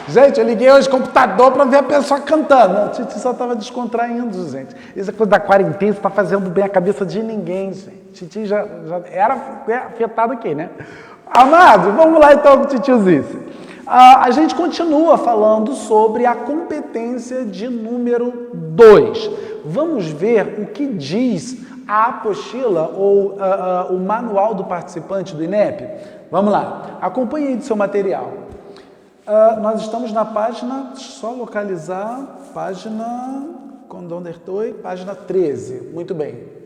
Gente, eu liguei hoje o computador para ver a pessoa cantando. Não, a Titi só estava descontraindo, gente. Isso é coisa da quarentena, isso está fazendo bem a cabeça de ninguém, gente. Titi já era afetado aqui, né? Amado, vamos lá então com o Titiozice. A gente continua falando sobre a competência de número 2. Vamos ver o que diz a apostila ou o manual do participante do INEP. Vamos lá, acompanhe aí do seu material. Nós estamos na página, só localizar, página, página 13. Muito bem.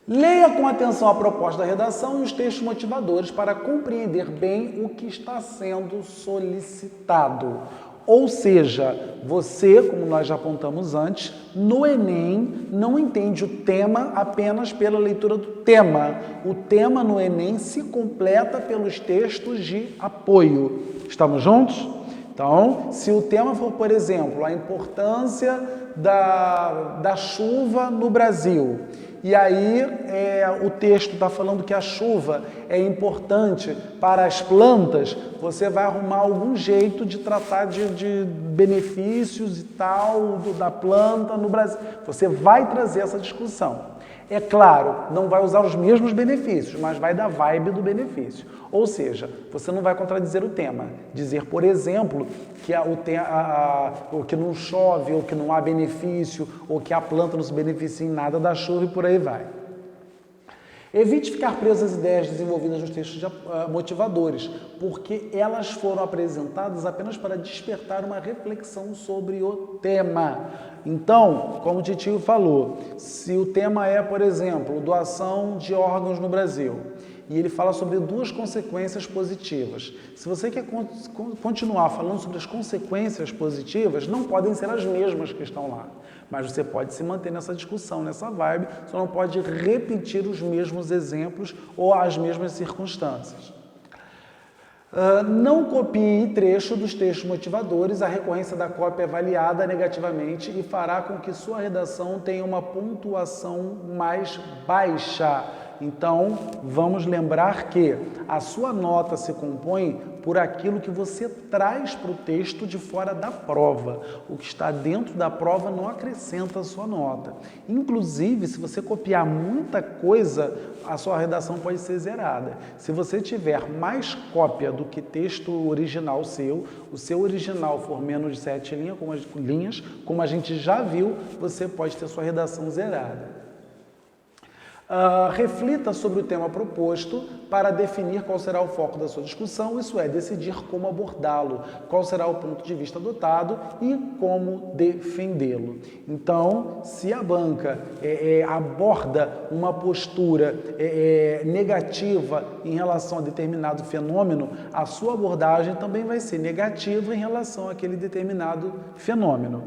Leia com atenção a proposta da redação e os textos motivadores para compreender bem o que está sendo solicitado. Ou seja, você, como nós já apontamos antes, no Enem não entende o tema apenas pela leitura do tema. O tema no Enem se completa pelos textos de apoio. Estamos juntos? Então, se o tema for, por exemplo, a importância da chuva no Brasil, e aí o texto está falando que a chuva é importante para as plantas, você vai arrumar algum jeito de tratar de benefícios e tal da planta no Brasil. Você vai trazer essa discussão. É claro, não vai usar os mesmos benefícios, mas vai dar vibe do benefício. Ou seja, você não vai contradizer o tema. Dizer, por exemplo, que não chove, ou que não há benefício, ou que a planta não se beneficia em nada da chuva e por aí vai. Evite ficar preso às ideias desenvolvidas nos textos motivadores, porque elas foram apresentadas apenas para despertar uma reflexão sobre o tema. Então, como o Titio falou, se o tema é, por exemplo, doação de órgãos no Brasil, e ele fala sobre 2 consequências positivas. Se você quer continuar falando sobre as consequências positivas, não podem ser as mesmas que estão lá. Mas você pode se manter nessa discussão, nessa vibe, só não pode repetir os mesmos exemplos ou as mesmas circunstâncias. Não copie trecho dos textos motivadores, a recorrência da cópia é avaliada negativamente e fará com que sua redação tenha uma pontuação mais baixa. Então, vamos lembrar que a sua nota se compõe por aquilo que você traz para o texto de fora da prova. O que está dentro da prova não acrescenta a sua nota. Inclusive, se você copiar muita coisa, a sua redação pode ser zerada. Se você tiver mais cópia do que texto original seu, o seu original for menos de 7 linhas, como a gente já viu, você pode ter sua redação zerada. Reflita sobre o tema proposto para definir qual será o foco da sua discussão, isso é, decidir como abordá-lo, qual será o ponto de vista adotado e como defendê-lo. Então, se a banca aborda uma postura negativa em relação a determinado fenômeno, a sua abordagem também vai ser negativa em relação àquele determinado fenômeno.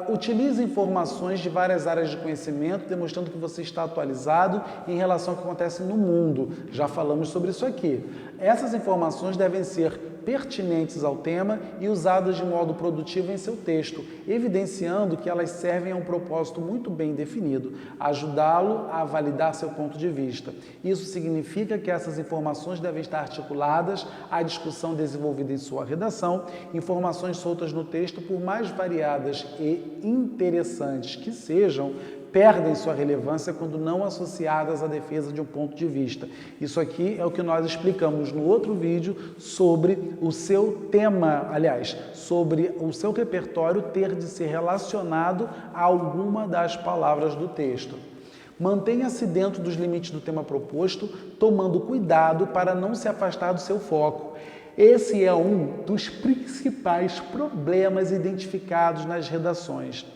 Utilize informações de várias áreas de conhecimento, demonstrando que você está atualizado em relação ao que acontece no mundo. Já falamos sobre isso aqui. Essas informações devem ser pertinentes ao tema e usadas de modo produtivo em seu texto, evidenciando que elas servem a um propósito muito bem definido, ajudá-lo a validar seu ponto de vista. Isso significa que essas informações devem estar articuladas à discussão desenvolvida em sua redação. Informações soltas no texto, por mais variadas e interessantes que sejam, perdem sua relevância quando não associadas à defesa de um ponto de vista. Isso aqui é o que nós explicamos no outro vídeo sobre o seu tema, aliás, sobre o seu repertório ter de ser relacionado a alguma das palavras do texto. Mantenha-se dentro dos limites do tema proposto, tomando cuidado para não se afastar do seu foco. Esse é um dos principais problemas identificados nas redações.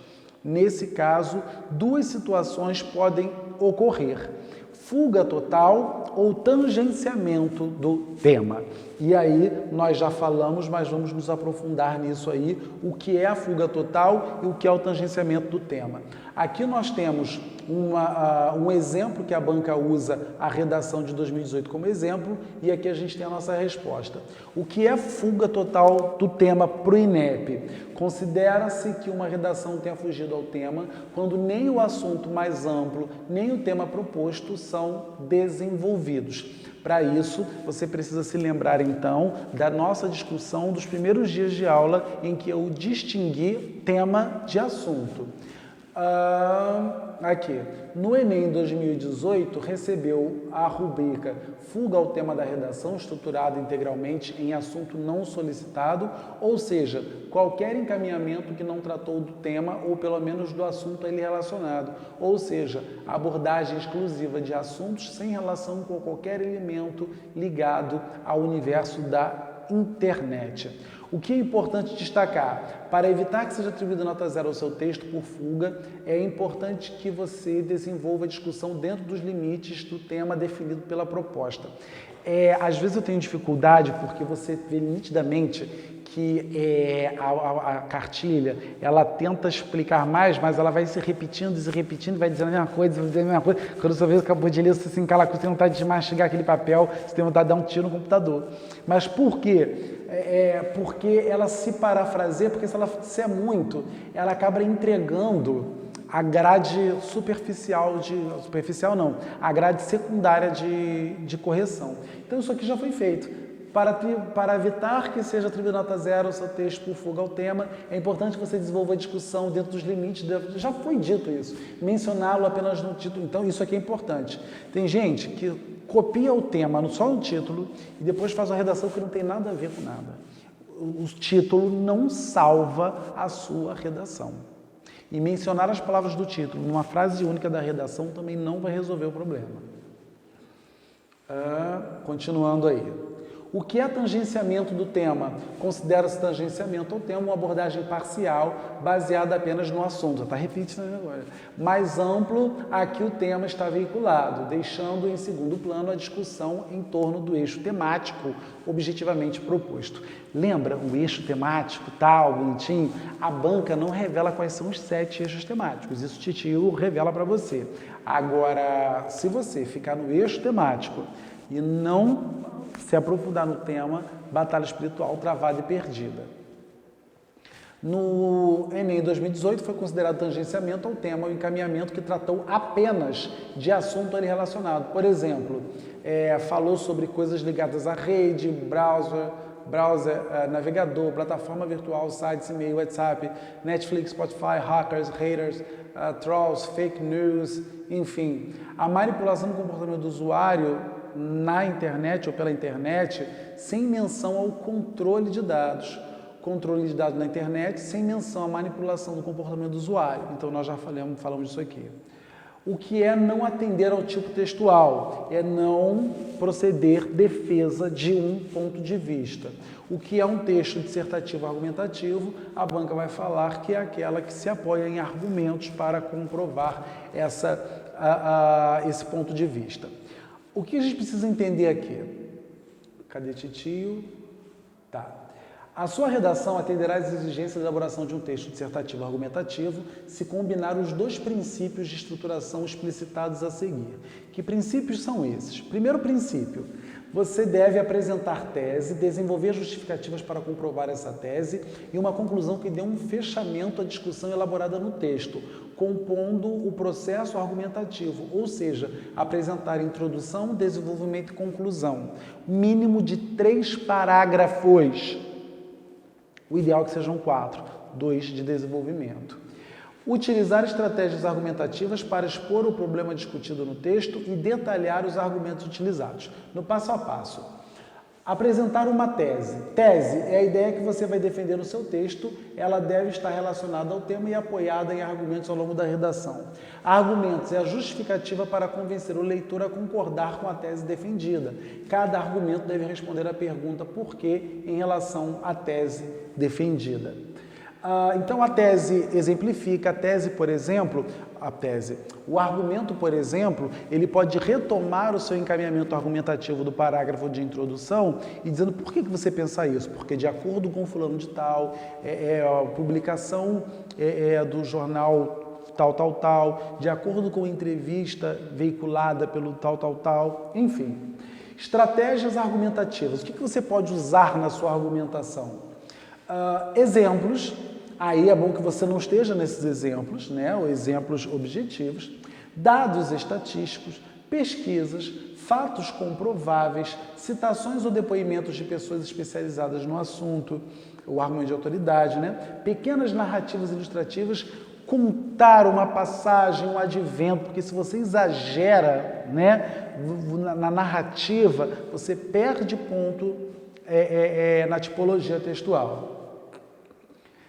Nesse caso, 2 situações podem ocorrer: fuga total ou tangenciamento do tema. E aí, nós já falamos, mas vamos nos aprofundar nisso aí, o que é a fuga total e o que é o tangenciamento do tema. Aqui nós temos um exemplo que a banca usa a redação de 2018 como exemplo, e aqui a gente tem a nossa resposta. O que é fuga total do tema para o INEP? Considera-se que uma redação tenha fugido ao tema quando nem o assunto mais amplo, nem o tema proposto são desenvolvidos. Para isso, você precisa se lembrar, então, da nossa discussão dos primeiros dias de aula em que eu distingui tema de assunto. Aqui, no Enem 2018, recebeu a rubrica Fuga ao tema da redação, estruturada integralmente em assunto não solicitado, ou seja, qualquer encaminhamento que não tratou do tema ou pelo menos do assunto a ele relacionado, ou seja, abordagem exclusiva de assuntos sem relação com qualquer elemento ligado ao universo da internet. O que é importante destacar? Para evitar que seja atribuída nota zero ao seu texto por fuga, é importante que você desenvolva a discussão dentro dos limites do tema definido pela proposta. Às vezes eu tenho dificuldade porque você vê nitidamente que a cartilha, ela tenta explicar mais, mas ela vai se repetindo, vai dizendo a mesma coisa, vai dizendo a mesma coisa. Quando você vê que acabou de ler, você se encala, você tem vontade de mastigar aquele papel, você tem vontade de dar um tiro no computador. Mas por quê? Porque ela se parafraseia, porque se ela disser muito, ela acaba entregando a grade a grade secundária de correção. Então isso aqui já foi feito. Para evitar que seja atribuído nota zero ao seu texto por fuga ao tema, é importante que você desenvolva a discussão dentro dos limites, já foi dito isso, mencioná-lo apenas no título, então isso aqui é importante. Tem gente que copia o tema só no título e depois faz uma redação que não tem nada a ver com nada. O título não salva a sua redação. E mencionar as palavras do título numa frase única da redação também não vai resolver o problema. Continuando aí. O que é tangenciamento do tema? Considera-se tangenciamento ao tema uma abordagem parcial, baseada apenas no assunto. Está repetindo agora. Mais amplo a que o tema está veiculado, deixando em segundo plano a discussão em torno do eixo temático objetivamente proposto. Lembra o eixo temático, tal, bonitinho? A banca não revela quais são os 7 eixos temáticos. Isso o titio revela para você. Agora, se você ficar no eixo temático e não se aprofundar no tema, batalha espiritual travada e perdida. No Enem 2018 foi considerado tangenciamento ao tema o encaminhamento que tratou apenas de assunto ali relacionado. Por exemplo, falou sobre coisas ligadas à rede, browser, navegador, plataforma virtual, sites, e-mail, WhatsApp, Netflix, Spotify, hackers, haters, trolls, fake news, enfim. A manipulação do comportamento do usuário na internet ou pela internet, sem menção ao controle de dados. Controle de dados na internet, sem menção à manipulação do comportamento do usuário. Então, nós já falamos disso aqui. O que é não atender ao tipo textual? É não proceder defesa de um ponto de vista. O que é um texto dissertativo argumentativo? A banca vai falar que é aquela que se apoia em argumentos para comprovar esse ponto de vista. O que a gente precisa entender aqui? Cadê titio? Tá. A sua redação atenderá às exigências da elaboração de um texto dissertativo argumentativo se combinar os 2 princípios de estruturação explicitados a seguir. Que princípios são esses? Primeiro princípio, você deve apresentar tese, desenvolver justificativas para comprovar essa tese e uma conclusão que dê um fechamento à discussão elaborada no texto, compondo o processo argumentativo, ou seja, apresentar introdução, desenvolvimento e conclusão. Mínimo de 3 parágrafos. O ideal é que sejam 4, 2 de desenvolvimento. Utilizar estratégias argumentativas para expor o problema discutido no texto e detalhar os argumentos utilizados. No passo a passo. Apresentar uma tese. Tese é a ideia que você vai defender no seu texto, ela deve estar relacionada ao tema e apoiada em argumentos ao longo da redação. Argumentos é a justificativa para convencer o leitor a concordar com a tese defendida. Cada argumento deve responder à pergunta por quê em relação à tese defendida. Então, a tese exemplifica, o argumento, por exemplo, ele pode retomar o seu encaminhamento argumentativo do parágrafo de introdução e dizendo por que você pensa isso? Porque de acordo com fulano de tal, a publicação do jornal tal, de acordo com a entrevista veiculada pelo tal, enfim. Estratégias argumentativas. O que você pode usar na sua argumentação? Exemplos. Aí é bom que você não esteja nesses exemplos, né? Ou exemplos objetivos. Dados estatísticos, pesquisas, fatos comprováveis, citações ou depoimentos de pessoas especializadas no assunto, o argumento de autoridade, né? Pequenas narrativas ilustrativas, contar uma passagem, um advento, porque se você exagera, né, na narrativa, você perde ponto na tipologia textual.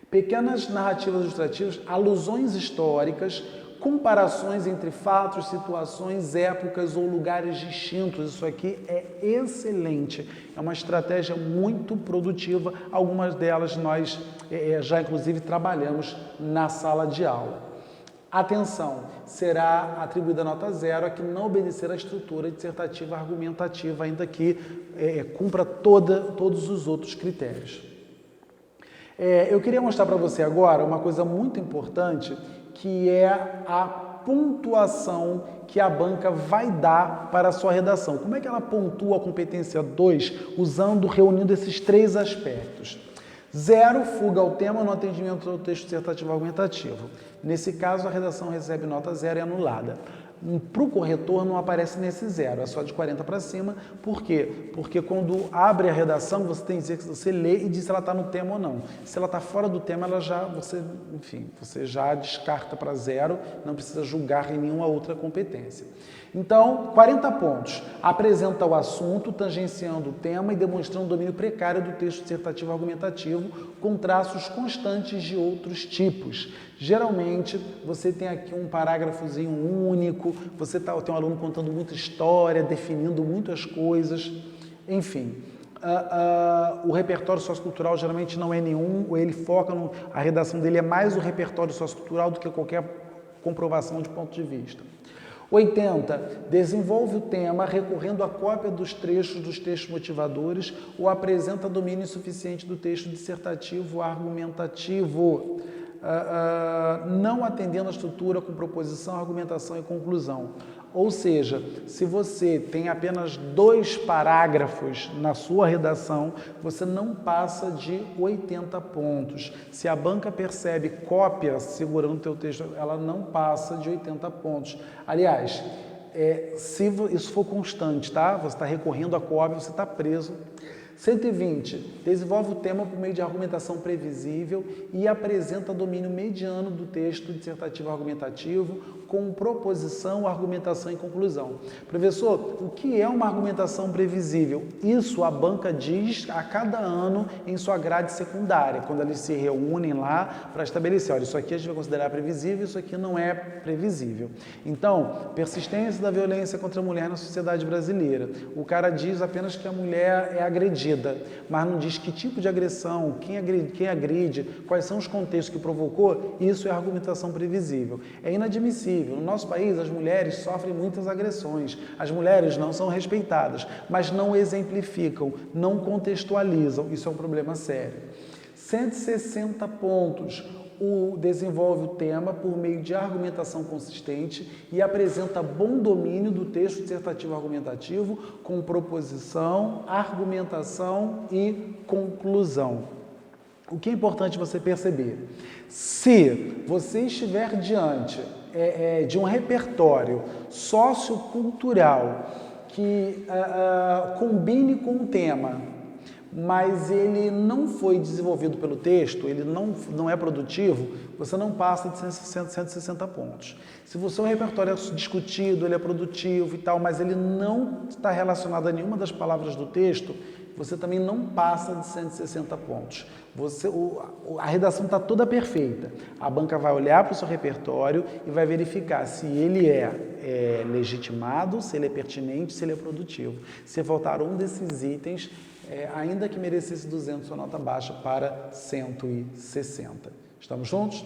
Pequenas narrativas ilustrativas, alusões históricas, comparações entre fatos, situações, épocas ou lugares distintos. Isso aqui é excelente, é uma estratégia muito produtiva. Algumas delas nós já inclusive trabalhamos na sala de aula. Atenção, será atribuída nota 0 a que não obedecer à estrutura dissertativa argumentativa, ainda que cumpra todos os outros critérios. Eu queria mostrar para você agora uma coisa muito importante, que é a pontuação que a banca vai dar para a sua redação. Como é que ela pontua a competência 2 reunindo esses 3 aspectos? 0, fuga ao tema no atendimento ao texto dissertativo argumentativo. Nesse caso, a redação recebe nota 0 e é anulada. Para o corretor não aparece nesse 0, é só de 40 para cima. Por quê? Porque quando abre a redação, você tem que dizer que você lê e diz se ela está no tema ou não. Se ela está fora do tema, você já descarta para 0, não precisa julgar em nenhuma outra competência. Então, 40 pontos. Apresenta o assunto, tangenciando o tema e demonstrando domínio precário do texto dissertativo argumentativo, com traços constantes de outros tipos. Geralmente, você tem aqui um parágrafozinho único, você tem um aluno contando muita história, definindo muitas coisas, enfim. O repertório sociocultural geralmente não é nenhum, ele foca a redação dele é mais o repertório sociocultural do que qualquer comprovação de ponto de vista. 80. Desenvolve o tema recorrendo à cópia dos trechos dos textos motivadores ou apresenta domínio insuficiente do texto dissertativo argumentativo, não atendendo a estrutura com proposição, argumentação e conclusão. Ou seja, se você tem apenas 2 parágrafos na sua redação, você não passa de 80 pontos. Se a banca percebe cópia segurando o teu texto, ela não passa de 80 pontos. Aliás, se isso for constante, tá? Você está recorrendo à cópia, você está preso. 120. Desenvolve o tema por meio de argumentação previsível e apresenta domínio mediano do texto dissertativo argumentativo com proposição, argumentação e conclusão. Professor, o que é uma argumentação previsível? Isso a banca diz a cada ano em sua grade secundária, quando eles se reúnem lá para estabelecer, olha, isso aqui a gente vai considerar previsível, isso aqui não é previsível. Então, persistência da violência contra a mulher na sociedade brasileira. O cara diz apenas que a mulher é agredida, mas não diz que tipo de agressão, quem agride, quais são os contextos que provocou. Isso é argumentação previsível. É inadmissível. No nosso país, as mulheres sofrem muitas agressões. As mulheres não são respeitadas, mas não exemplificam, não contextualizam. Isso é um problema sério. 160 pontos. Desenvolve o tema por meio de argumentação consistente e apresenta bom domínio do texto dissertativo argumentativo com proposição, argumentação e conclusão. O que é importante você perceber? Se você estiver diante de um repertório sociocultural que combine com o tema, mas ele não foi desenvolvido pelo texto, ele não é produtivo, você não passa de 160 pontos. Se o seu repertório é discutido, ele é produtivo e tal, mas ele não está relacionado a nenhuma das palavras do texto, você também não passa de 160 pontos. A redação está toda perfeita. A banca vai olhar para o seu repertório e vai verificar se ele é legitimado, se ele é pertinente, se ele é produtivo. Se faltar um desses itens, ainda que merecesse 200, sua nota baixa para 160. Estamos juntos?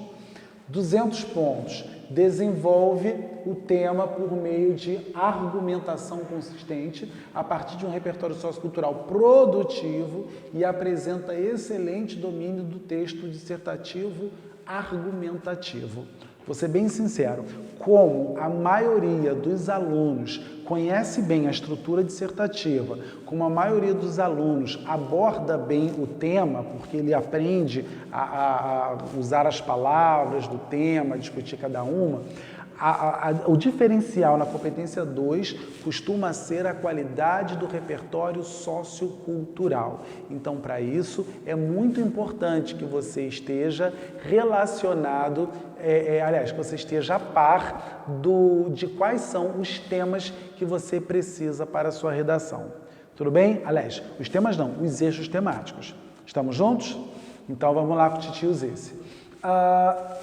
200 pontos. Desenvolve o tema por meio de argumentação consistente a partir de um repertório sociocultural produtivo e apresenta excelente domínio do texto dissertativo argumentativo. vou ser bem sincero, como a maioria dos alunos conhece bem a estrutura dissertativa, como a maioria dos alunos aborda bem o tema, porque ele aprende a usar as palavras do tema, discutir cada uma, o diferencial na competência 2 costuma ser a qualidade do repertório sociocultural. Então, para isso, é muito importante que você esteja relacionado, aliás, que você esteja a par de quais são os temas que você precisa para a sua redação. Tudo bem? Aliás, os temas não, os eixos temáticos. Estamos juntos? Então, vamos lá com o titios esse.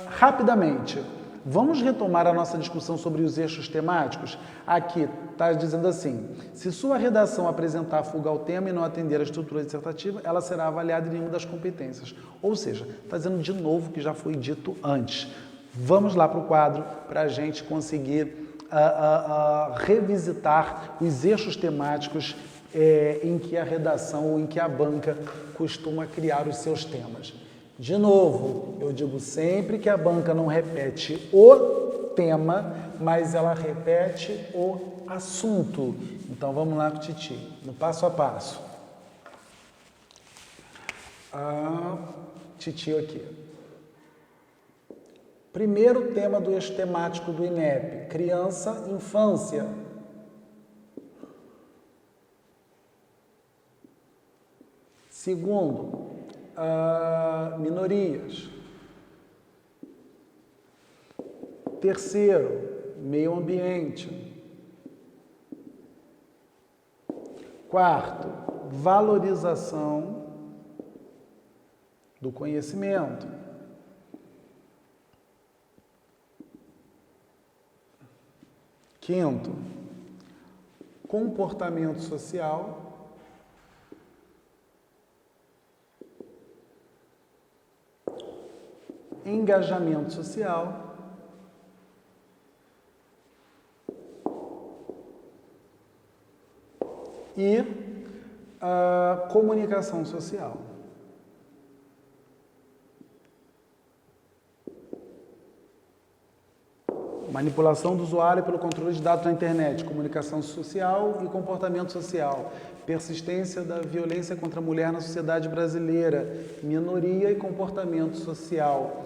Rapidamente, vamos retomar a nossa discussão sobre os eixos temáticos? Aqui está dizendo assim, se sua redação apresentar fuga ao tema e não atender à estrutura dissertativa, ela será avaliada em nenhuma das competências. Ou seja, está dizendo de novo o que já foi dito antes. Vamos lá para o quadro para a gente conseguir revisitar os eixos temáticos em que a redação ou em que a banca costuma criar os seus temas. De novo, eu digo sempre que a banca não repete o tema, mas ela repete o assunto. Então, vamos lá com o Titi, no passo a passo. Titi aqui. Primeiro tema do eixo temático do INEP, criança, infância. Segundo, minorias. Terceiro, meio ambiente. Quarto, valorização do conhecimento. Quinto, comportamento social. Engajamento social e comunicação social. Manipulação do usuário pelo controle de dados na internet, comunicação social e comportamento social, persistência da violência contra a mulher na sociedade brasileira, minoria e comportamento social,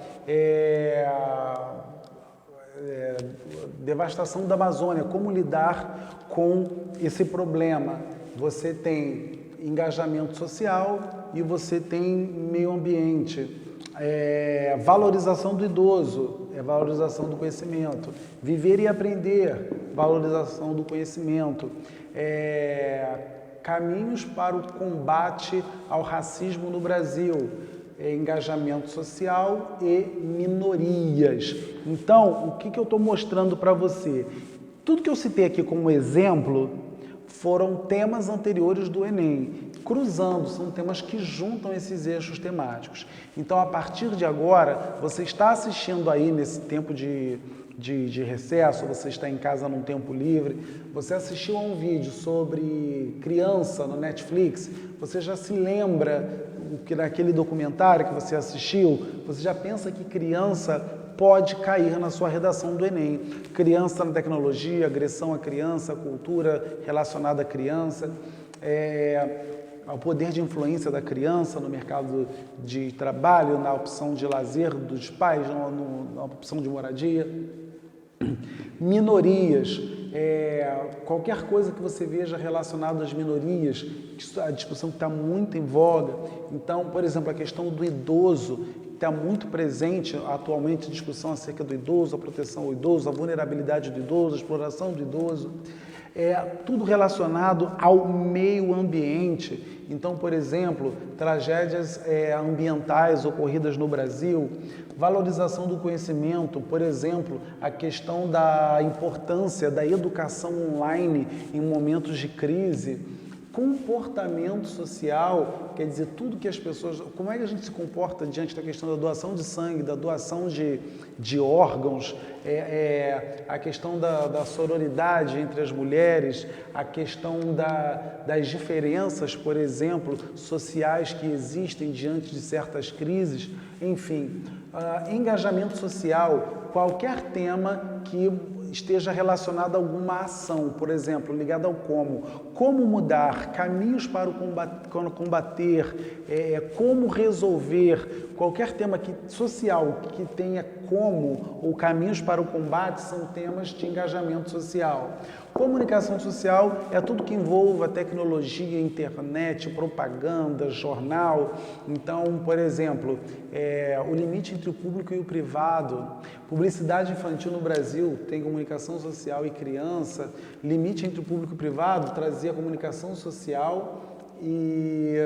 devastação da Amazônia, como lidar com esse problema. Você tem engajamento social e você tem meio ambiente. Valorização do idoso, valorização do conhecimento. Viver e aprender, valorização do conhecimento. Caminhos para o combate ao racismo no Brasil, engajamento social e minorias. Então, o que eu estou mostrando para você? Tudo que eu citei aqui como exemplo foram temas anteriores do Enem, cruzando, são temas que juntam esses eixos temáticos. Então, a partir de agora, você está assistindo aí nesse tempo de recesso, você está em casa num tempo livre, você assistiu a um vídeo sobre criança no Netflix, você já se lembra que naquele documentário que você assistiu, você já pensa que criança pode cair na sua redação do Enem. Criança na tecnologia, agressão à criança, cultura relacionada à criança, ao poder de influência da criança no mercado de trabalho, na opção de lazer dos pais, na opção de moradia. Minorias, qualquer coisa que você veja relacionada às minorias, a discussão está muito em voga. Então, por exemplo, a questão do idoso está muito presente atualmente, a discussão acerca do idoso, a proteção ao idoso, a vulnerabilidade do idoso, a exploração do idoso. Tudo relacionado ao meio ambiente. Então, por exemplo, tragédias ambientais ocorridas no Brasil, valorização do conhecimento, por exemplo, a questão da importância da educação online em momentos de crise, Comportamento social quer dizer tudo que as pessoas... Como é que a gente se comporta diante da questão da doação de sangue, da doação de órgãos, a questão da sororidade entre as mulheres, a questão das diferenças, por exemplo, sociais que existem diante de certas crises, enfim. Engajamento social, qualquer tema que esteja relacionado a alguma ação, por exemplo, ligado ao como mudar, caminhos para combater, como resolver, qualquer tema social que tenha como ou caminhos para o combate são temas de engajamento social. Comunicação social é tudo que envolva tecnologia, internet, propaganda, jornal. Então, por exemplo, o limite entre o público e o privado, publicidade infantil no Brasil, tem comunicação social e criança, limite entre o público e o privado, trazia comunicação social e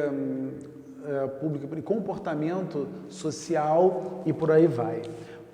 público, comportamento social e por aí vai.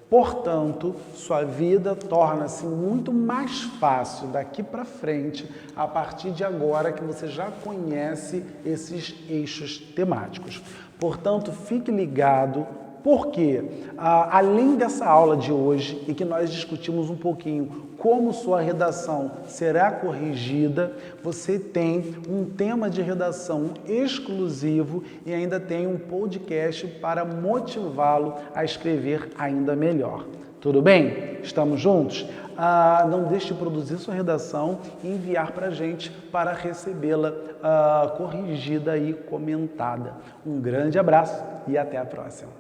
Portanto, sua vida torna-se muito mais fácil daqui para frente, a partir de agora que você já conhece esses eixos temáticos. Portanto, fique ligado, porque além dessa aula de hoje, em que nós discutimos um pouquinho como sua redação será corrigida, você tem um tema de redação exclusivo e ainda tem um podcast para motivá-lo a escrever ainda melhor. Tudo bem? Estamos juntos? Não deixe de produzir sua redação e enviar para a gente para recebê-la corrigida e comentada. Um grande abraço e até a próxima.